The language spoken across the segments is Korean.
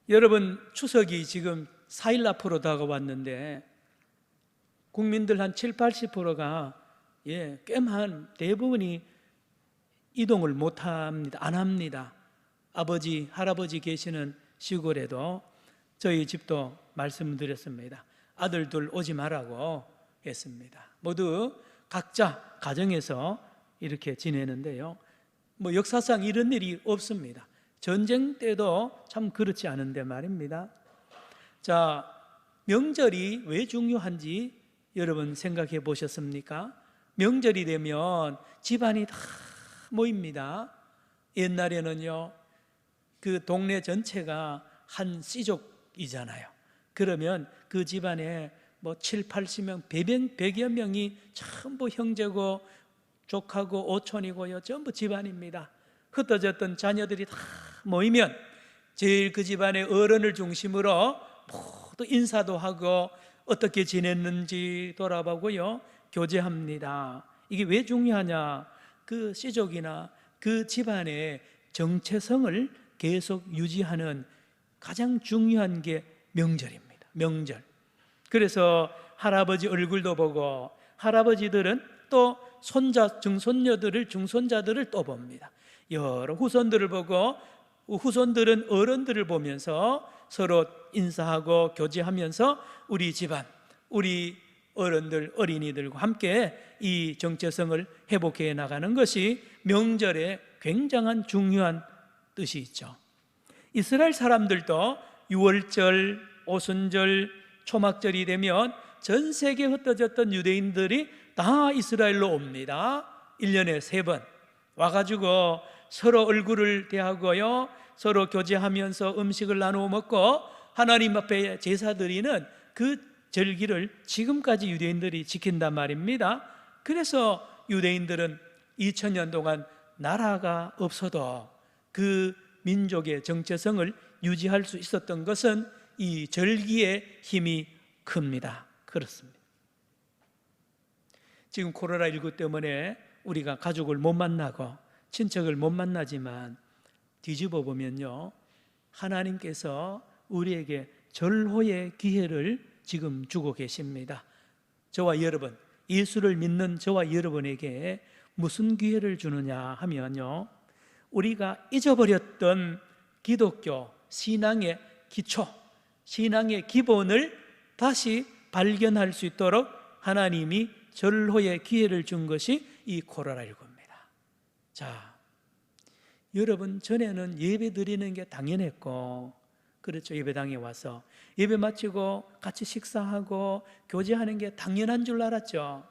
여러분, 추석이 지금 4일 앞으로 다가왔는데 국민들 한 7, 80%가 꽤만 대부분이 이동을 못합니다. 안 합니다. 아버지, 할아버지 계시는 시골에도 저희 집도 말씀드렸습니다. 아들들 오지 말라고 했습니다. 모두 각자 가정에서 이렇게 지내는데요, 역사상 이런 일이 없습니다. 전쟁 때도 참 그렇지 않은데 말입니다. 자, 명절이 왜 중요한지 여러분 생각해 보셨습니까? 명절이 되면 집안이 다 모입니다. 옛날에는요, 그 동네 전체가 한 씨족이잖아요. 그러면 그 집안에 7, 80명, 100여 명이 전부 형제고 족하고 오촌이고요, 전부 집안입니다. 흩어졌던 자녀들이 다 모이면 제일 그 집안의 어른을 중심으로 모두 인사도 하고 어떻게 지냈는지 돌아보고요, 교제합니다. 이게 왜 중요하냐? 그 씨족이나 그 집안의 정체성을 계속 유지하는 가장 중요한 게 명절입니다. 명절. 그래서 할아버지 얼굴도 보고, 할아버지들은 또 손자, 중손자들을 또 봅니다. 여러 후손들을 보고, 후손들은 어른들을 보면서 서로 인사하고 교제하면서 우리 집안, 우리 어른들, 어린이들과 함께 이 정체성을 회복해 나가는 것이 명절의 굉장한 중요한 뜻이 있죠. 이스라엘 사람들도 유월절, 오순절, 초막절이 되면 전 세계에 흩어졌던 유대인들이 다 이스라엘로 옵니다. 1년에 3번 와가지고 서로 얼굴을 대하고요, 서로 교제하면서 음식을 나누어 먹고 하나님 앞에 제사 드리는 그 절기를 지금까지 유대인들이 지킨단 말입니다. 그래서 유대인들은 2000년 동안 나라가 없어도 그 민족의 정체성을 유지할 수 있었던 것은 이 절기의 힘이 큽니다. 그렇습니다. 지금 코로나19 때문에 우리가 가족을 못 만나고 친척을 못 만나지만 뒤집어 보면요, 하나님께서 우리에게 절호의 기회를 지금 주고 계십니다. 저와 여러분, 예수를 믿는 저와 여러분에게 무슨 기회를 주느냐 하면요, 우리가 잊어버렸던 기독교 신앙의 기초, 신앙의 기본을 다시 발견할 수 있도록 하나님이 절호의 기회를 준 것이 이 코로나19입니다. 자, 여러분, 전에는 예배 드리는 게 당연했고, 그렇죠. 예배당에 와서 예배 마치고 같이 식사하고 교제하는 게 당연한 줄 알았죠.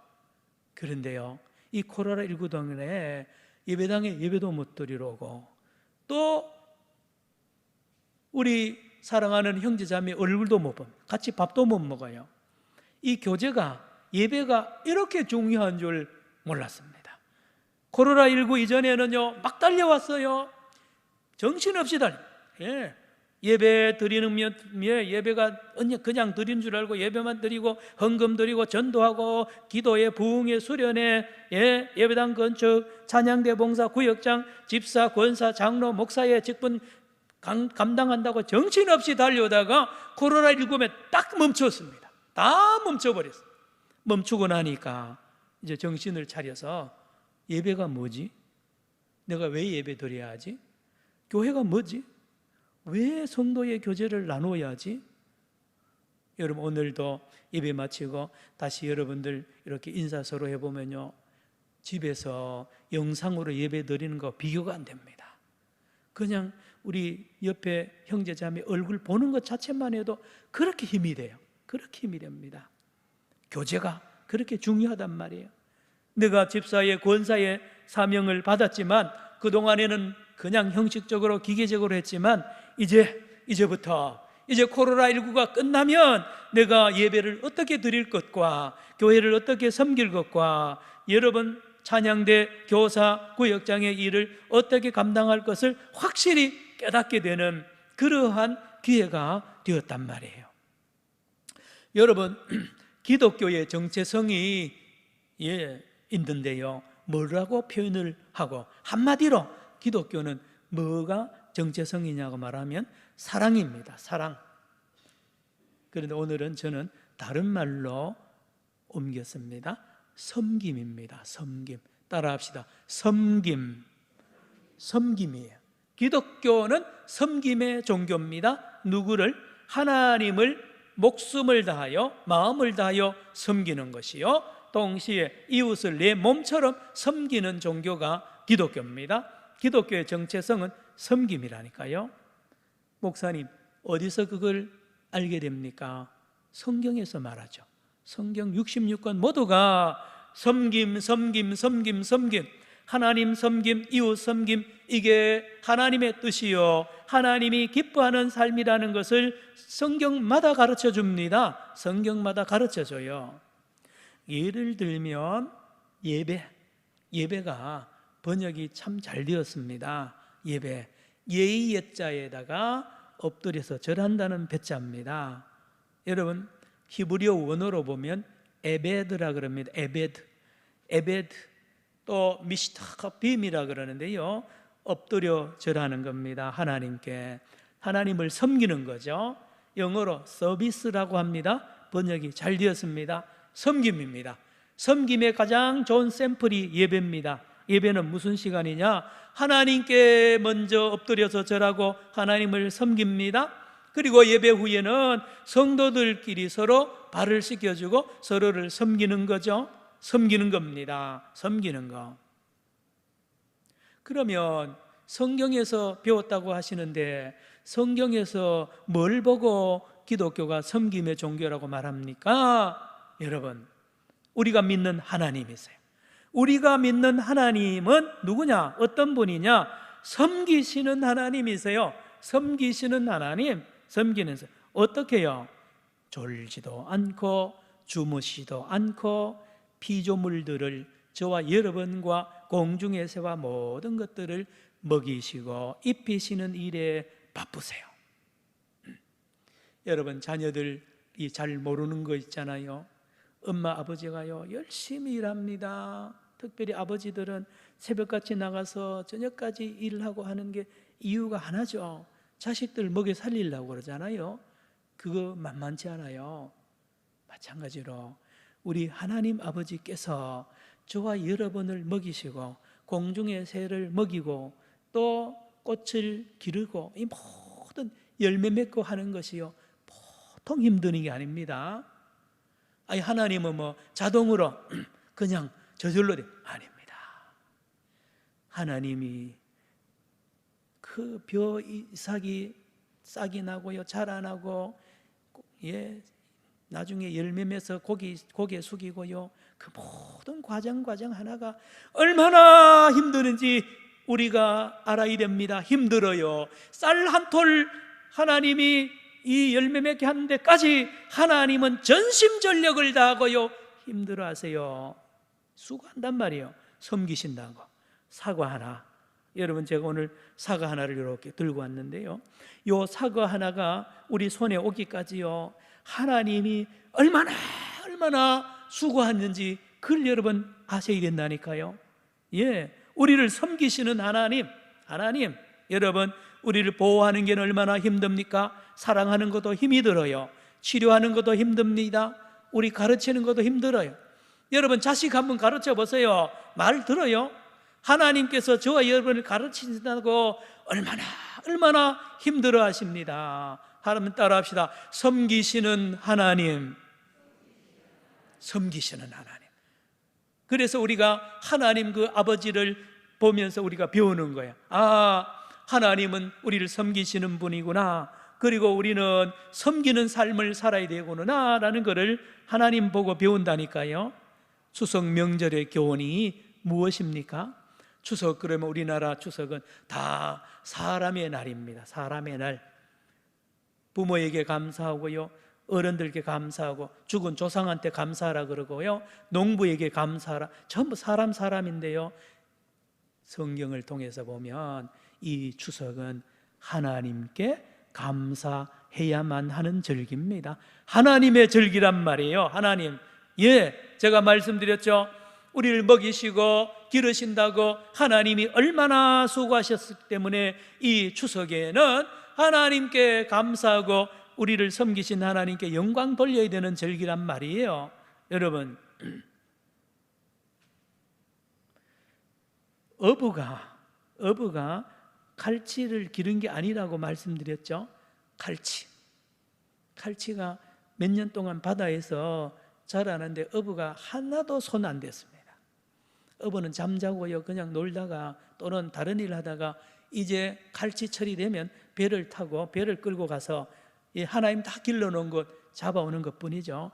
그런데요, 이 코로나19 때문에 예배당에 예배도 못 드리러 오고, 또 우리 사랑하는 형제자매 얼굴도 못 봅니다. 같이 밥도 못 먹어요. 이 교제가, 예배가 이렇게 중요한 줄 몰랐습니다. 코로나19 이전에는요, 막 달려왔어요. 정신없이 달려. 예배 드리는 예배가 그냥 드린 줄 알고 예배만 드리고 헌금 드리고 전도하고 기도에 부흥에 수련회, 예배당 건축, 찬양대 봉사, 구역장, 집사, 권사, 장로, 목사의 직분 감당한다고 정신없이 달려오다가 코로나19에 딱 멈췄습니다. 다 멈춰버렸어요. 멈추고 나니까 이제 정신을 차려서 예배가 뭐지? 내가 왜 예배 드려야 하지? 교회가 뭐지? 왜 성도의 교제를 나누어야 하지? 여러분, 오늘도 예배 마치고 다시 여러분들 이렇게 인사 서로 해보면요, 집에서 영상으로 예배 드리는 거 비교가 안 됩니다. 그냥 우리 옆에 형제자매 얼굴 보는 것 자체만 해도 그렇게 힘이 돼요. 그렇게 힘이 됩니다. 교제가 그렇게 중요하단 말이에요. 내가 집사의 권사의 사명을 받았지만 그동안에는 그냥 형식적으로 기계적으로 했지만 이제부터 코로나19가 끝나면 내가 예배를 어떻게 드릴 것과 교회를 어떻게 섬길 것과 여러분 찬양대, 교사, 구역장의 일을 어떻게 감당할 것을 확실히 깨닫게 되는 그러한 기회가 되었단 말이에요. 여러분, 기독교의 정체성이 있는데요, 뭐라고 표현을 하고, 한마디로 기독교는 뭐가 정체성이냐고 말하면 사랑입니다. 사랑. 그런데 오늘은 저는 다른 말로 옮겼습니다. 섬김입니다. 섬김. 따라합시다. 섬김. 섬김이에요. 기독교는 섬김의 종교입니다. 누구를? 하나님을 목숨을 다하여 마음을 다하여 섬기는 것이요, 동시에 이웃을 내 몸처럼 섬기는 종교가 기독교입니다. 기독교의 정체성은 섬김이라니까요. 목사님, 어디서 그걸 알게 됩니까? 성경에서 말하죠. 성경 66권 모두가 섬김, 섬김, 섬김, 섬김, 하나님 섬김, 이웃 섬김, 이게 하나님의 뜻이요, 하나님이 기뻐하는 삶이라는 것을 성경마다 가르쳐 줍니다. 성경마다 가르쳐 줘요. 예를 들면 예배가 번역이 참 잘 되었습니다. 예배, 예의 예자에다가 엎드려서 절한다는 배자입니다. 여러분, 히브리어 원어로 보면 에베드라 그럽니다. 에베드. 또 미시타카빔이라 그러는데요, 엎드려 절하는 겁니다. 하나님께, 하나님을 섬기는 거죠. 영어로 서비스라고 합니다. 번역이 잘 되었습니다. 섬김입니다. 섬김의 가장 좋은 샘플이 예배입니다. 예배는 무슨 시간이냐? 하나님께 먼저 엎드려서 절하고 하나님을 섬깁니다. 그리고 예배 후에는 성도들끼리 서로 발을 씻겨주고 서로를 섬기는 거죠. 섬기는 겁니다. 섬기는 거. 그러면 성경에서 배웠다고 하시는데 성경에서 뭘 보고 기독교가 섬김의 종교라고 말합니까? 여러분, 우리가 믿는 하나님이세요. 우리가 믿는 하나님은 누구냐? 어떤 분이냐? 섬기시는 하나님이세요. 섬기시는 하나님, 섬기는 사 어떻게요? 졸지도 않고 주무시도 않고 피조물들을, 저와 여러분과 공중의 새와 모든 것들을 먹이시고 입히시는 일에 바쁘세요. 여러분, 자녀들이 잘 모르는 거 있잖아요. 엄마 아버지가요 열심히 일합니다. 특별히 아버지들은 새벽같이 나가서 저녁까지 일하고 하는 게 이유가 하나죠. 자식들 먹여 살리려고 그러잖아요. 그거 만만치 않아요. 마찬가지로 우리 하나님 아버지께서 저와 여러분을 먹이시고 공중의 새를 먹이고 또 꽃을 기르고 이 모든 열매 맺고 하는 것이요 보통 힘든 게 아닙니다. 아니, 하나님은 뭐 자동으로 그냥 저절로 돼? 아닙니다. 하나님이 그 벼 이삭이 싹이 나고요 자라나고, 예, 나중에 열매 맺어서 고개 숙이고요, 그 모든 과정 하나가 얼마나 힘드는지 우리가 알아야 됩니다. 힘들어요. 쌀 한 톨 하나님이 이 열매 맺게 하는 데까지 하나님은 전심전력을 다하고요 힘들어하세요. 수고한단 말이에요. 섬기신다고. 사과 하나, 여러분, 제가 오늘 사과 하나를 이렇게 들고 왔는데요, 요 사과 하나가 우리 손에 오기까지요 하나님이 얼마나 수고하는지 그걸 여러분 아셔야 된다니까요. 예, 우리를 섬기시는 하나님, 여러분, 우리를 보호하는 게 얼마나 힘듭니까? 사랑하는 것도 힘이 들어요. 치료하는 것도 힘듭니다. 우리 가르치는 것도 힘들어요. 여러분, 자식 한번 가르쳐 보세요. 말 들어요? 하나님께서 저와 여러분을 가르치신다고 얼마나 힘들어 하십니다. 하나님 따라합시다. 섬기시는 하나님. 섬기시는 하나님. 그래서 우리가 하나님 그 아버지를 보면서 우리가 배우는 거예요. 아, 하나님은 우리를 섬기시는 분이구나. 그리고 우리는 섬기는 삶을 살아야 되구나 라는 것을 하나님 보고 배운다니까요. 추석 명절의 교훈이 무엇입니까? 추석, 그러면 우리나라 추석은 다 사람의 날입니다. 사람의 날. 부모에게 감사하고요, 어른들께 감사하고, 죽은 조상한테 감사하라 그러고요, 농부에게 감사하라. 전부 사람인데요, 성경을 통해서 보면 이 추석은 하나님께 감사해야만 하는 절기입니다. 하나님의 절기란 말이에요. 하나님, 예, 제가 말씀드렸죠. 우리를 먹이시고 기르신다고 하나님이 얼마나 수고하셨기 때문에 이 추석에는 하나님께 감사하고 우리를 섬기신 하나님께 영광 돌려야 되는 절기란 말이에요. 여러분, 어부가 갈치를 기른 게 아니라고 말씀드렸죠. 갈치가 몇 년 동안 바다에서 자라는데 어부가 하나도 손 안 댔습니다. 어부는 잠자고요, 그냥 놀다가 또는 다른 일 하다가 이제 갈치철이 되면 배를 타고 배를 끌고 가서 하나님 다 길러놓은 것 잡아오는 것 뿐이죠.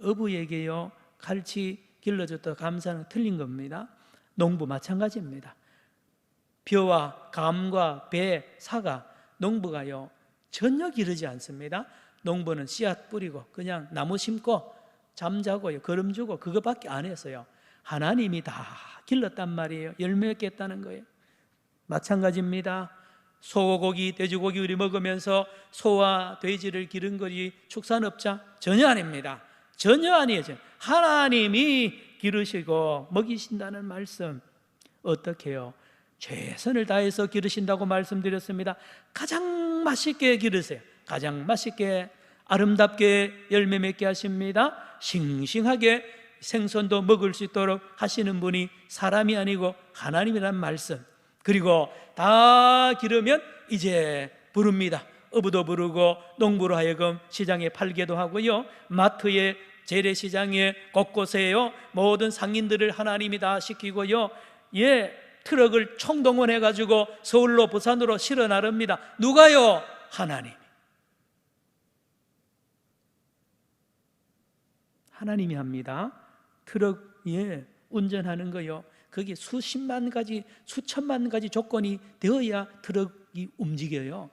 어부에게요, 갈치 길러줬다 감사는 틀린 겁니다. 농부 마찬가지입니다. 벼와 감과 배, 사과, 농부가요 전혀 기르지 않습니다. 농부는 씨앗 뿌리고 그냥 나무 심고 잠자고요, 거름 주고 그것밖에 안 했어요. 하나님이 다 길렀단 말이에요. 열매 맺게 했다는 거예요. 마찬가지입니다. 소고기, 돼지고기 우리 먹으면서 소와 돼지를 기른 것이 축산업자? 전혀 아닙니다. 전혀 아니에요. 하나님이 기르시고 먹이신다는 말씀. 어떻게 해요? 최선을 다해서 기르신다고 말씀드렸습니다. 가장 맛있게 기르세요. 가장 맛있게 아름답게 열매 맺게 하십니다. 싱싱하게 생선도 먹을 수 있도록 하시는 분이 사람이 아니고 하나님이란 말씀. 그리고 다 기르면 이제 부릅니다. 어부도 부르고 농부로 하여금 시장에 팔게도 하고요, 마트에 재래시장에 곳곳에요 모든 상인들을 하나님이 다 시키고요, 트럭을 총동원해 가지고 서울로 부산으로 실어 나릅니다. 누가요? 하나님이 합니다. 트럭 운전하는 거요, 거기 수십만 가지 수천만 가지 조건이 되어야 트럭이 움직여요.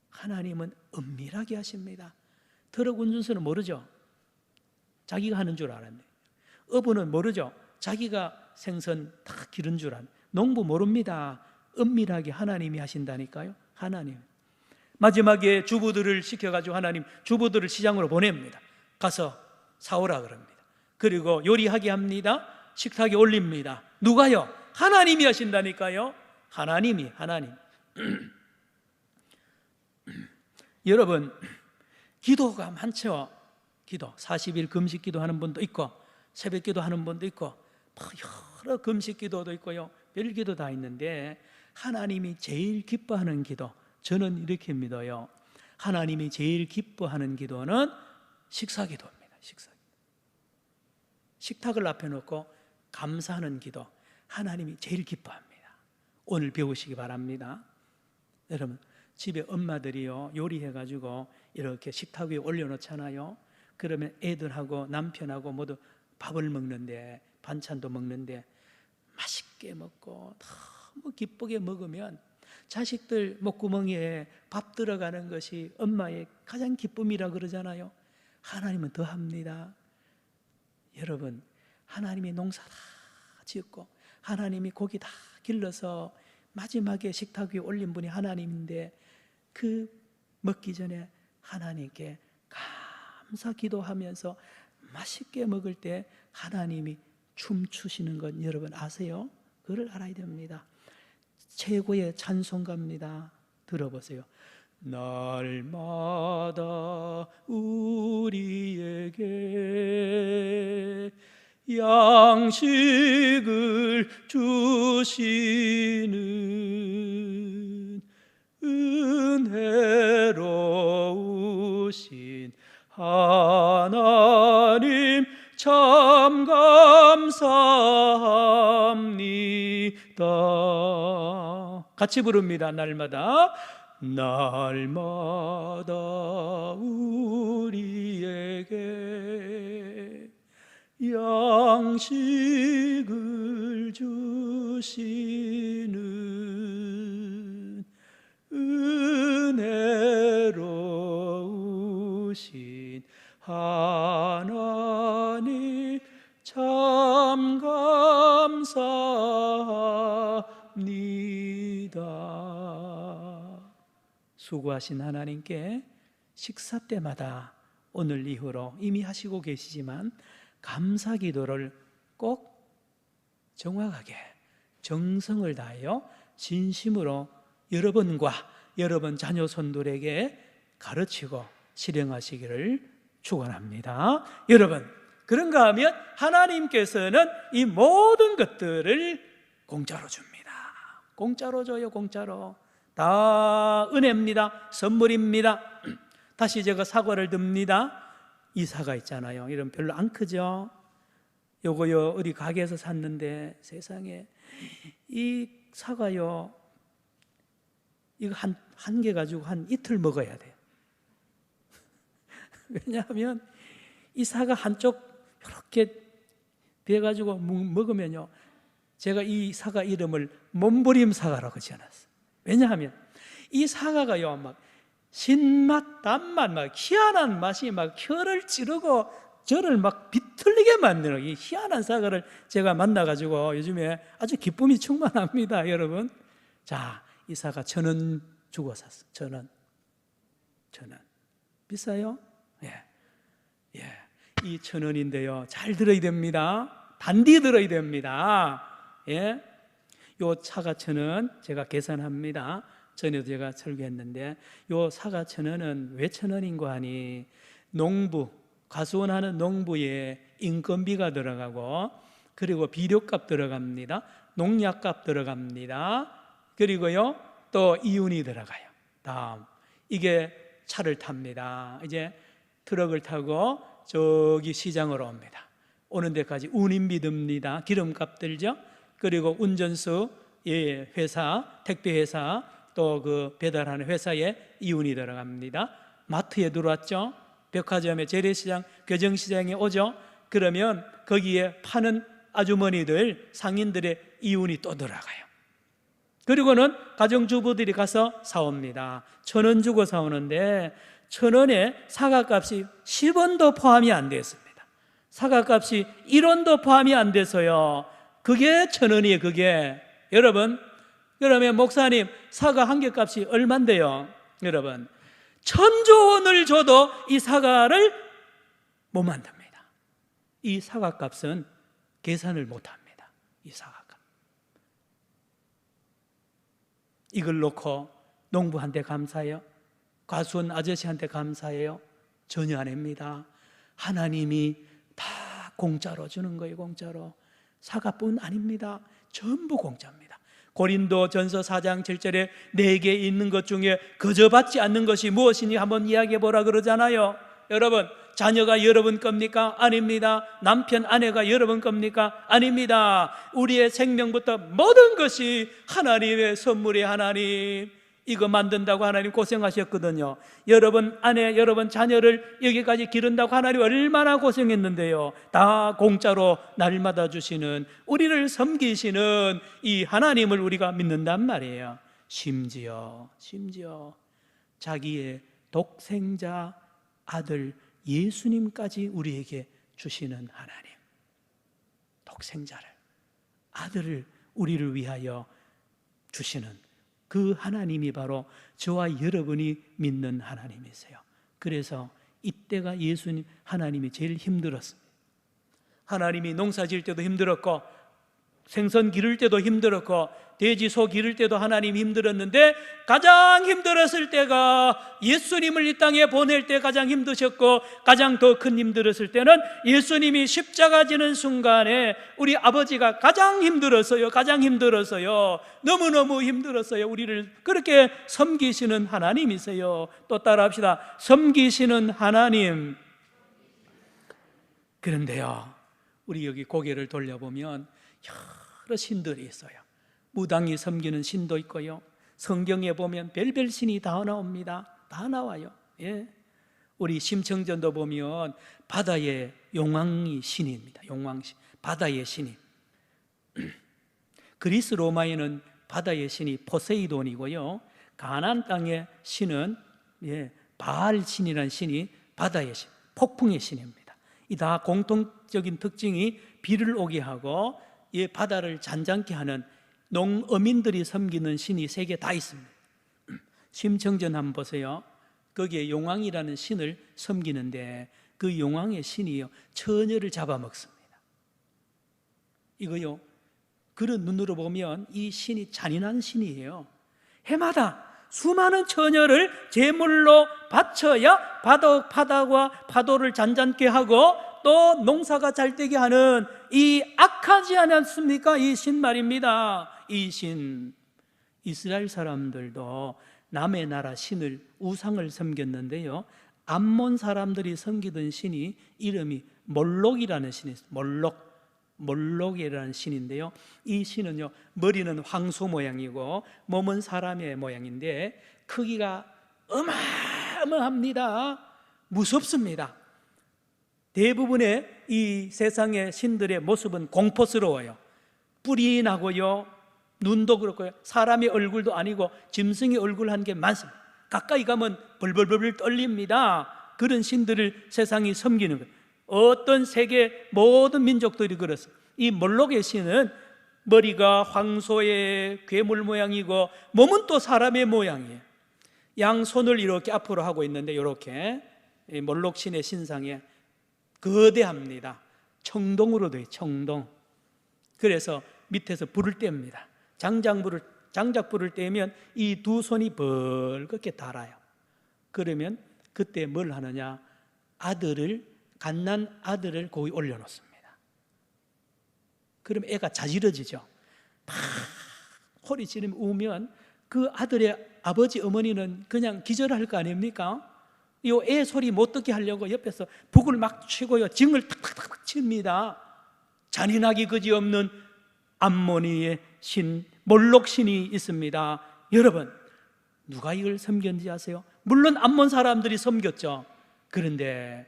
하나님은 은밀하게 하십니다. 트럭 운전수는 모르죠. 자기가 하는 줄 알았네. 어부는 모르죠. 자기가 생선 다 기른 줄 아는. 농부 모릅니다. 은밀하게 하나님이 하신다니까요. 하나님. 마지막에 주부들을 시켜가지고 하나님 주부들을 시장으로 보냅니다. 가서 사오라 그럽니다. 그리고 요리하게 합니다. 식탁에 올립니다. 누가요? 하나님이 하신다니까요. 하나님. 여러분, 기도가 많죠. 기도 40일 금식 기도하는 분도 있고 새벽 기도하는 분도 있고 여러 금식 기도도 있고요, 별 기도 다 있는데 하나님이 제일 기뻐하는 기도, 저는 이렇게 믿어요. 하나님이 제일 기뻐하는 기도는 식사기도입니다. 식탁을 앞에 놓고 감사하는 기도, 하나님이 제일 기뻐합니다. 오늘 배우시기 바랍니다. 여러분, 집에 엄마들이요 요리해가지고 이렇게 식탁 위에 올려놓잖아요. 그러면 애들하고 남편하고 모두 밥을 먹는데, 반찬도 먹는데 맛있게 먹고 너무 기쁘게 먹으면 자식들 목구멍에 밥 들어가는 것이 엄마의 가장 기쁨이라 그러잖아요. 하나님은 더 합니다. 여러분, 하나님이 농사 다 지었고 하나님이 고기 다 길러서 마지막에 식탁 위에 올린 분이 하나님인데, 그 먹기 전에 하나님께 감사 기도하면서 맛있게 먹을 때 하나님이 춤추시는 건 여러분 아세요? 그걸 알아야 됩니다. 최고의 찬송가입니다. 들어보세요. 날마다 우리에게 양식을 주시는 은혜로우신 하나님 참 감사합니다. 같이 부릅니다. 날마다 우리에게 양식을 주시는 은혜로우신 하나님 참 감사합니다. 수고하신 하나님께 식사 때마다 오늘 이후로 이미 하시고 계시지만 감사 기도를 꼭 정확하게 정성을 다하여 진심으로 여러분과 여러분 자녀 손들에게 가르치고 실행하시기를 축원합니다. 여러분, 그런가 하면 하나님께서는 이 모든 것들을 공짜로 줍니다. 공짜로 줘요. 공짜로. 다 은혜입니다. 선물입니다. 다시 제가 사과를 듭니다. 이 사과 있잖아요. 이런 별로 안 크죠? 요거요 어디 가게에서 샀는데 세상에 이 사과요 이거 한 개 가지고 한 이틀 먹어야 돼요. 왜냐하면 이 사과 한쪽 이렇게 베가지고 먹으면요, 제가 이 사과 이름을 몸부림 사과라고 지어놨어요. 왜냐하면 이 사과가요 막 신맛, 단맛, 막 희한한 맛이 막 혀를 찌르고 저를 막 비틀리게 만드는 이 희한한 사과를 제가 만나가지고 요즘에 아주 기쁨이 충만합니다, 여러분. 자, 이 사과 1,000원 주고 샀어요. 1,000원. 비싸요? 예. 이 1,000원인데요, 잘 들어야 됩니다. 단디 들어야 됩니다. 예. 요 사과 1,000원 제가 계산합니다. 전에도 제가 설교했는데 요 사과 1,000원은 왜 1,000원인고 하니 농부, 과수원하는 농부의 인건비가 들어가고, 그리고 비료값 들어갑니다. 농약값 들어갑니다. 그리고요 또 이윤이 들어가요. 다음, 이게 차를 탑니다. 이제 트럭을 타고 저기 시장으로 옵니다. 오는 데까지 운임비 듭니다. 기름값 들죠. 그리고 운전수, 회사, 택배회사, 또 그 배달하는 회사에 이윤이 들어갑니다. 마트에 들어왔죠. 백화점에, 재래시장, 괴정시장에 오죠. 그러면 거기에 파는 아주머니들, 상인들의 이윤이 또 들어가요. 그리고는 가정주부들이 가서 사옵니다. 1,000원 주고 사오는데 1,000원에 사과값이 10원도 포함이 안 됐습니다. 사과값이 1원도 포함이 안 돼서요, 그게 1,000원이에요. 그게. 여러분, 그러면 목사님 사과 한 개 값이 얼만데요? 여러분, 1,000조 원을 줘도 이 사과를 못 만듭니다. 이 사과 값은 계산을 못 합니다. 이 사과값. 이걸 놓고 농부한테 감사해요? 과수원 아저씨한테 감사해요? 전혀 안 합니다. 하나님이 다 공짜로 주는 거예요. 공짜로. 사과뿐 아닙니다. 전부 공짜입니다. 고린도 전서 4장 7절에 내게 있는 것 중에 거저 받지 않는 것이 무엇이니 한번 이야기해 보라 그러잖아요. 여러분, 자녀가 여러분 겁니까? 아닙니다. 남편, 아내가 여러분 겁니까? 아닙니다. 우리의 생명부터 모든 것이 하나님의 선물이, 하나님 이거 만든다고 하나님 고생하셨거든요. 여러분 아내, 여러분 자녀를 여기까지 기른다고 하나님 얼마나 고생했는데요. 다 공짜로 날마다 주시는, 우리를 섬기시는 이 하나님을 우리가 믿는단 말이에요. 심지어 자기의 독생자 아들 예수님까지 우리에게 주시는 하나님, 독생자를, 아들을 우리를 위하여 주시는 그 하나님이 바로 저와 여러분이 믿는 하나님이세요. 그래서 이때가 예수님, 하나님이 제일 힘들었습니다. 하나님이 농사 지을 때도 힘들었고, 생선 기를 때도 힘들었고, 돼지 소 기를 때도 하나님 힘들었는데, 가장 힘들었을 때가 예수님을 이 땅에 보낼 때 가장 힘드셨고, 가장 더 큰 힘들었을 때는 예수님이 십자가 지는 순간에 우리 아버지가 가장 힘들었어요. 가장 힘들었어요. 너무너무 힘들었어요. 우리를 그렇게 섬기시는 하나님이세요. 또 따라합시다. 섬기시는 하나님. 그런데요, 우리 여기 고개를 돌려보면 여러 신들이 있어요. 무당이 섬기는 신도 있고요, 성경에 보면 별별 신이 다 나옵니다. 다 나와요. 예. 우리 심청전도 보면 바다의 용왕이 신입니다. 용왕신, 바다의 신이. 그리스 로마에는 바다의 신이 포세이돈이고요, 가나안 땅의 신은 바알 신이라는 신이 바다의 신, 폭풍의 신입니다. 이 다 공통적인 특징이 비를 오게 하고 이 바다를 잔잔케 하는 농어민들이 섬기는 신이 3개 다 있습니다. 심청전 한번 보세요. 거기에 용왕이라는 신을 섬기는데 그 용왕의 신이요, 처녀를 잡아먹습니다. 이거요, 그런 눈으로 보면 이 신이 잔인한 신이에요. 해마다 수많은 처녀를 제물로 바쳐야 바다와 파도를 잔잔케 하고 또 농사가 잘 되게 하는 이 악하지 않았습니까? 이 신 말입니다. 이 신, 이스라엘 사람들도 남의 나라 신을, 우상을 섬겼는데요, 암몬 사람들이 섬기던 신이 이름이 몰록이라는 신이 있어요. 몰록이라는 신인데요, 이 신은요, 머리는 황소 모양이고 몸은 사람의 모양인데 크기가 어마어마합니다. 무섭습니다. 대부분의 이 세상의 신들의 모습은 공포스러워요. 뿔이 나고요, 눈도 그렇고요, 사람의 얼굴도 아니고 짐승의 얼굴 한 게 많습니다. 가까이 가면 벌벌벌 떨립니다. 그런 신들을 세상이 섬기는 거예요. 어떤 세계 모든 민족들이 그렇습니다. 이 몰록의 신은 머리가 황소의 괴물 모양이고 몸은 또 사람의 모양이에요. 양손을 이렇게 앞으로 하고 있는데 이렇게 몰록 신의 신상에 거대합니다. 청동으로 돼요. 청동. 그래서 밑에서 불을 뗍니다. 장작불을 떼면 이 두 손이 벌겋게 달아요. 그러면 그때 뭘 하느냐, 갓난 아들을 거기 올려놓습니다. 그럼 애가 자지러지죠. 막 소리 지르면 우면 그 아들의 아버지 어머니는 그냥 기절할 거 아닙니까? 이 애 소리 못 듣게 하려고 옆에서 북을 막 치고요, 징을 탁탁탁 칩니다. 잔인하기 그지없는 암모니의 신, 몰록 신이 있습니다. 여러분, 누가 이걸 섬겼는지 아세요? 물론 암몬 사람들이 섬겼죠. 그런데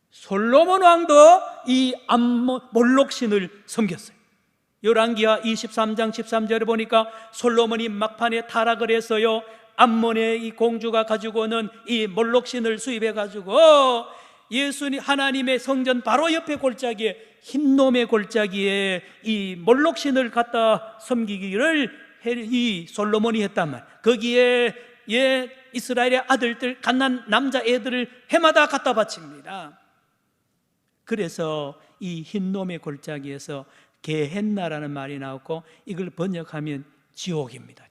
솔로몬 왕도 이 몰록 신을 섬겼어요. 열왕기하 23장 13절에 보니까 솔로몬이 막판에 타락을 했어요. 암몬의 이 공주가 가지고 오는 이 몰록 신을 수입해 가지고 예수님 하나님의 성전 바로 옆에 골짜기에, 흰놈의 골짜기에 이 몰록 신을 갖다 섬기기를 이 솔로몬이 했단 말이에요. 거기에 이스라엘의 아들들, 갓난 남자 애들을 해마다 갖다 바칩니다. 그래서 이 흰놈의 골짜기에서 게헨나라는 말이 나왔고, 이걸 번역하면 지옥입니다.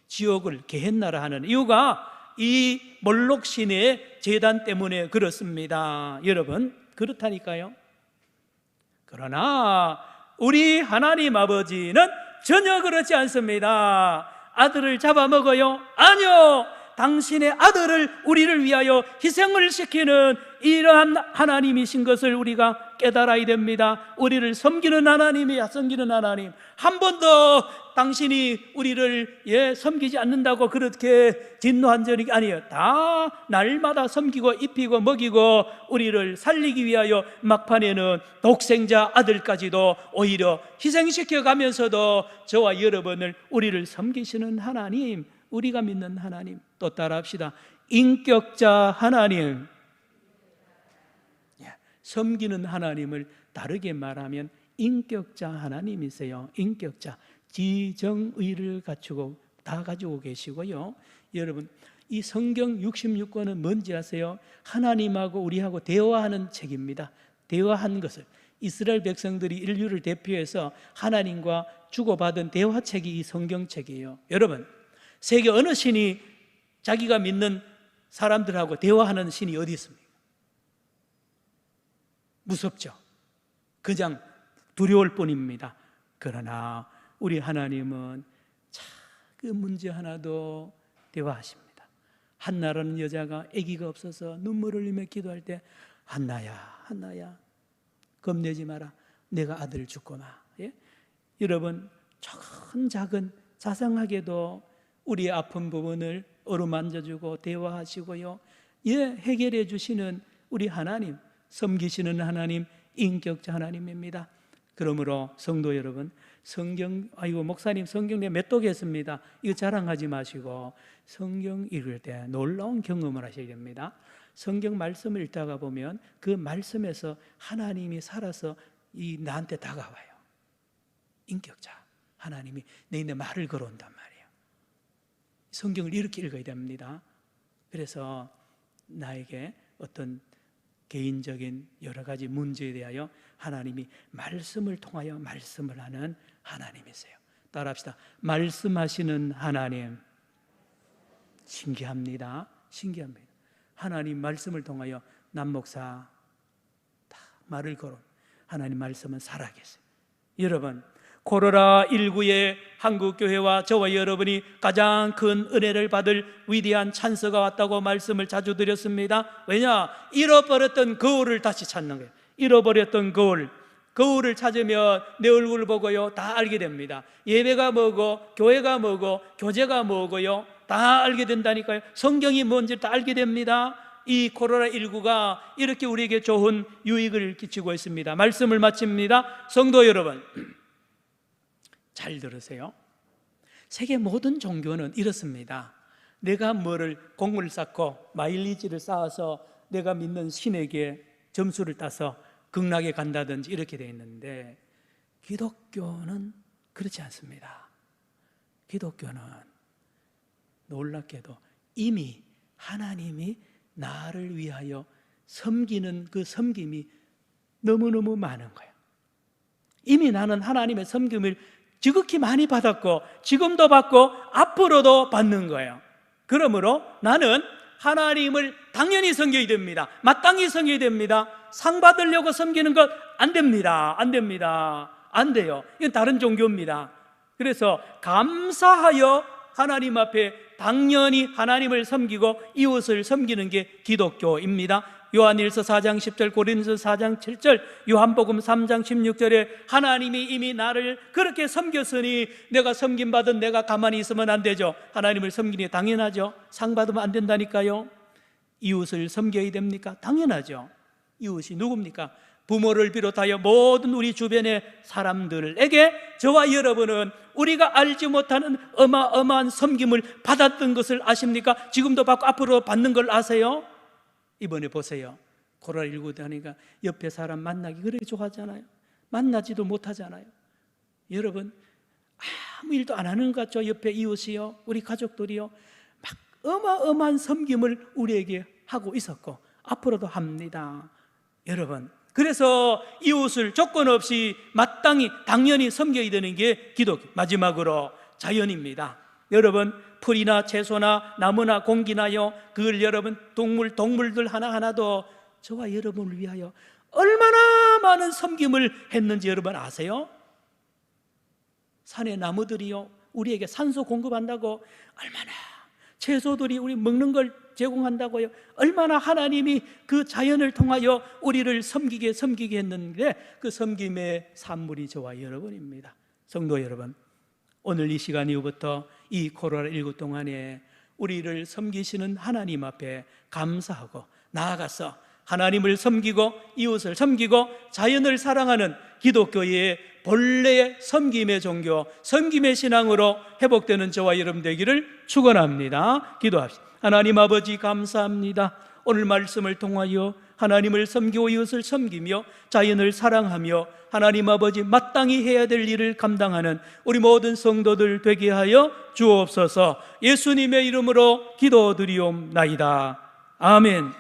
지옥을 게헨나라 하는 이유가 이 몰록 신의 제단 때문에 그렇습니다. 여러분, 그렇다니까요. 그러나 우리 하나님 아버지는 전혀 그렇지 않습니다. 아들을 잡아먹어요? 아니요. 당신의 아들을 우리를 위하여 희생을 시키는 이러한 하나님이신 것을 우리가 깨달아야 됩니다. 우리를 섬기는 하나님이야. 섬기는 하나님. 한 번도 당신이 우리를 섬기지 않는다고 그렇게 진노한 적이 아니에요. 다 날마다 섬기고 입히고 먹이고 우리를 살리기 위하여 막판에는 독생자 아들까지도 오히려 희생시켜 가면서도 저와 여러분을, 우리를 섬기시는 하나님, 우리가 믿는 하나님. 또 따라합시다. 인격자 하나님. 섬기는 하나님을 다르게 말하면 인격자 하나님이세요. 인격자, 지정의를 갖추고 다 가지고 계시고요. 여러분, 이 성경 66권은 뭔지 아세요? 하나님하고 우리하고 대화하는 책입니다. 대화한 것을, 이스라엘 백성들이 인류를 대표해서 하나님과 주고받은 대화책이 이 성경책이에요. 여러분, 세계 어느 신이 자기가 믿는 사람들하고 대화하는 신이 어디 있습니까? 무섭죠. 그냥 두려울 뿐입니다. 그러나 우리 하나님은 작은 문제 하나도 대화하십니다. 한나라는 여자가 아기가 없어서 눈물을 흘리며 기도할 때, 한나야 겁내지 마라, 내가 아들을 주거나. 여러분, 작은 자상하게도 우리의 아픈 부분을 어루만져주고 대화하시고요, 해결해 주시는 우리 하나님, 섬기시는 하나님, 인격자 하나님입니다. 그러므로 성도 여러분, 목사님 성경 내가 몇 독했습니다, 이거 자랑하지 마시고 성경 읽을 때 놀라운 경험을 하셔야 됩니다. 성경 말씀을 읽다가 보면 그 말씀에서 하나님이 살아서 나한테 다가와요. 인격자 하나님이 내 말을 걸어온단 말이에요. 성경을 이렇게 읽어야 됩니다. 그래서 나에게 어떤 개인적인 여러 가지 문제에 대하여 하나님이 말씀을 통하여 말씀을 하는 하나님이세요. 따라합시다. 말씀하시는 하나님. 신기합니다. 신기합니다. 하나님 말씀을 통하여 남목사 다 말을 걸어. 하나님 말씀은 살아계세요. 여러분, 코로나19에 한국교회와 저와 여러분이 가장 큰 은혜를 받을 위대한 찬스가 왔다고 말씀을 자주 드렸습니다. 왜냐? 잃어버렸던 거울을 다시 찾는 거예요. 잃어버렸던 거울을 찾으면 내 얼굴을 보고요 다 알게 됩니다. 예배가 뭐고 교회가 뭐고 교제가 뭐고요 다 알게 된다니까요. 성경이 뭔지 다 알게 됩니다. 이 코로나19가 이렇게 우리에게 좋은 유익을 끼치고 있습니다. 말씀을 마칩니다. 성도 여러분, 잘 들으세요. 세계 모든 종교는 이렇습니다. 내가 뭐를 공을 쌓고 마일리지를 쌓아서 내가 믿는 신에게 점수를 따서 극락에 간다든지 이렇게 되어 있는데, 기독교는 그렇지 않습니다. 기독교는 놀랍게도 이미 하나님이 나를 위하여 섬기는 그 섬김이 너무너무 많은 거예요. 이미 나는 하나님의 섬김을 지극히 많이 받았고 지금도 받고 앞으로도 받는 거예요. 그러므로 나는 하나님을 당연히 섬겨야 됩니다. 마땅히 섬겨야 됩니다. 상 받으려고 섬기는 것 안 됩니다. 안 됩니다. 안 돼요. 이건 다른 종교입니다. 그래서 감사하여 하나님 앞에 당연히 하나님을 섬기고 이웃을 섬기는 게 기독교입니다. 요한일서 4장 10절, 고린도서 4장 7절, 요한복음 3장 16절에 하나님이 이미 나를 그렇게 섬겼으니 내가 섬김받은 내가 가만히 있으면 안 되죠. 하나님을 섬기니 당연하죠. 상 받으면 안 된다니까요. 이웃을 섬겨야 됩니까? 당연하죠. 이웃이 누굽니까? 부모를 비롯하여 모든 우리 주변의 사람들에게 저와 여러분은 우리가 알지 못하는 어마어마한 섬김을 받았던 것을 아십니까? 지금도 받고 앞으로 받는 걸 아세요? 이번에 보세요. 코로나19 되니까 옆에 사람 만나기 그렇게 좋아하잖아요. 만나지도 못하잖아요. 여러분, 아무 일도 안 하는 것 같죠? 옆에 이웃이요, 우리 가족들이요, 막 어마어마한 섬김을 우리에게 하고 있었고 앞으로도 합니다. 여러분, 그래서 이웃을 조건 없이 마땅히 당연히 섬겨야 되는 게 기독교. 마지막으로 자연입니다. 여러분, 풀이나 채소나 나무나 공기나요, 그걸 여러분 동물들 하나하나도 저와 여러분을 위하여 얼마나 많은 섬김을 했는지 여러분 아세요? 산의 나무들이요 우리에게 산소 공급한다고, 얼마나 채소들이 우리 먹는 걸 제공한다고요, 얼마나 하나님이 그 자연을 통하여 우리를 섬기게 했는데, 그 섬김의 산물이 저와 여러분입니다. 성도 여러분, 오늘 이 시간 이후부터 이 코로나19 동안에 우리를 섬기시는 하나님 앞에 감사하고 나아가서 하나님을 섬기고 이웃을 섬기고 자연을 사랑하는 기독교의 본래의 섬김의 종교, 섬김의 신앙으로 회복되는 저와 여러분 되기를 축원합니다. 기도합시다. 하나님 아버지, 감사합니다. 오늘 말씀을 통하여 하나님을 섬기고 이웃을 섬기며 자연을 사랑하며 하나님 아버지 마땅히 해야 될 일을 감당하는 우리 모든 성도들 되게 하여 주옵소서. 예수님의 이름으로 기도드리옵나이다. 아멘.